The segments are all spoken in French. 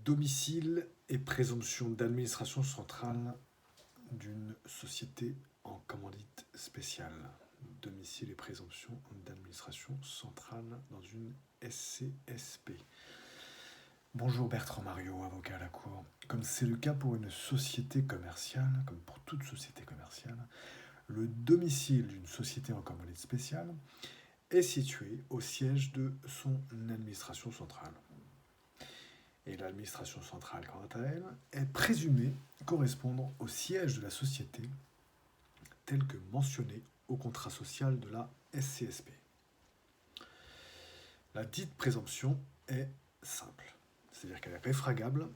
Domicile et présomption d'administration centrale d'une société en commandite spéciale. Domicile et présomption d'administration centrale dans une SCSP. Bonjour Bertrand Mario, avocat à la Cour. Comme c'est le cas pour une société commerciale, comme pour toute société commerciale, le domicile d'une société en commandite spéciale est situé au siège de son administration centrale. Et l'administration centrale, quant à elle, est présumée correspondre au siège de la société tel que mentionné au contrat social de la SCSP. La dite présomption est simple, c'est-à-dire qu'elle est réfragable,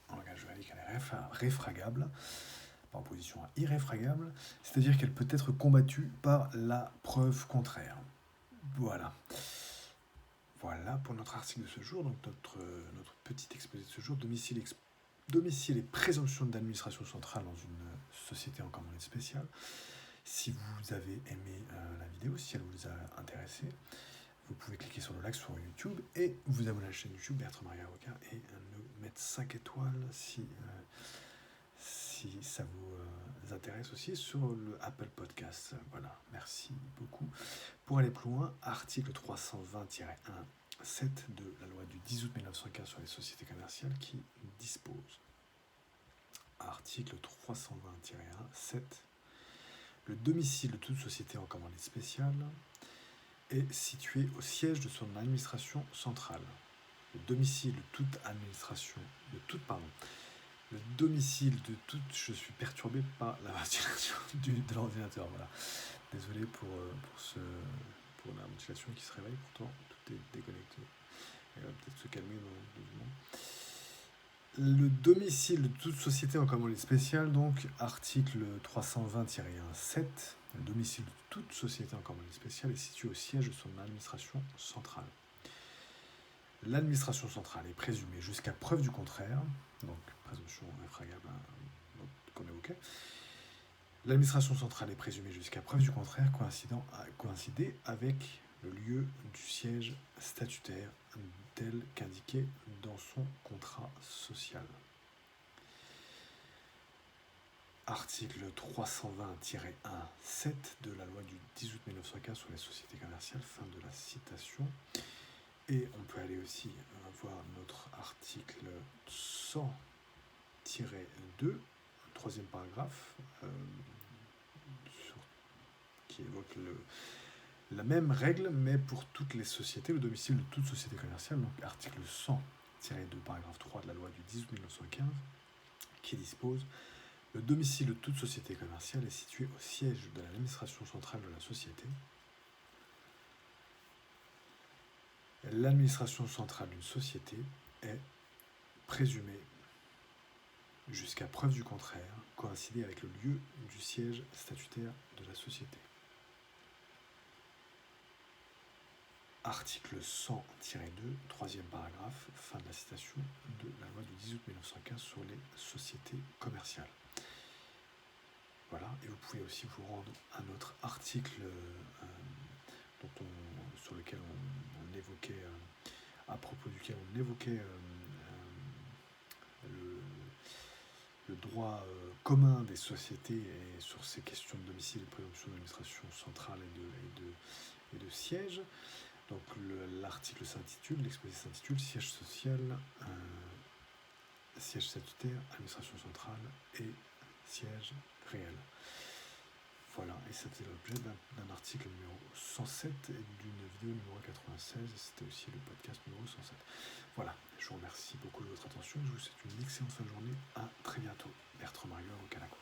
en langage juridique elle est réfragable, par opposition à irréfragable, c'est-à-dire qu'elle peut être combattue par la preuve contraire. Voilà pour notre article de ce jour, donc notre petit exposé de ce jour, domicile et présomption d'administration centrale dans une société en commandite spéciale. Si vous avez aimé la vidéo, si elle vous a intéressé, vous pouvez cliquer sur le like sur YouTube et vous abonner à la chaîne YouTube Bertrand Mario Avocat et nous mettre 5 étoiles si ça vous intéresse aussi sur le Apple Podcast. Voilà, merci beaucoup. Pour aller plus loin, article 320-1, 7 de la loi du 10 août 1915 sur les sociétés commerciales qui dispose. Article 320-1, 7. Le domicile de toute société en commandite spéciale est situé au siège de son administration centrale. Le domicile de toute je suis perturbé par la ventilation de l'ordinateur. Voilà. Désolé pour la ventilation qui se réveille, pourtant tout est déconnecté. Elle va peut-être se calmer dans 2 secondes. Le domicile de toute société en commandite spéciale, donc article 320-1, 7. Le domicile de toute société en commandite spéciale est situé au siège de son administration centrale. L'administration centrale est présumée jusqu'à preuve du contraire, donc présomption réfragable qu'on évoquait. L'administration centrale est présumée jusqu'à preuve du contraire coïncider avec le lieu du siège statutaire tel qu'indiqué dans son contrat social. Article 320-1, 7 de la loi du 10 août 1915 sur les sociétés commerciales, fin de la citation. Et on peut aller aussi voir notre article 100-2, troisième paragraphe, qui évoque la même règle, mais pour toutes les sociétés, le domicile de toute société commerciale, donc article 100-2, paragraphe 3 de la loi du 10 août 1915, qui dispose: le domicile de toute société commerciale est situé au siège de l'administration centrale de la société. L'administration centrale d'une société est présumée, jusqu'à preuve du contraire, coïncider avec le lieu du siège statutaire de la société. Article 100-2, troisième paragraphe, fin de la citation de la loi du 10 août 1915 sur les sociétés commerciales. Voilà, et vous pouvez aussi vous rendre à notre article sur lequel on évoquait, à propos duquel on évoquait le droit commun des sociétés et sur ces questions de domicile et de présomption d'administration centrale et de siège. Donc l'article s'intitule, l'exposé s'intitule siège social, siège statutaire, administration centrale et siège réel. Voilà, et ça faisait l'objet d'un article numéro 107 et d'une vidéo numéro 96, et c'était aussi le podcast numéro 107. Voilà, je vous remercie beaucoup de votre attention, je vous souhaite une excellente fin de journée, à très bientôt. Bertrand Mario, avocat à la Cour.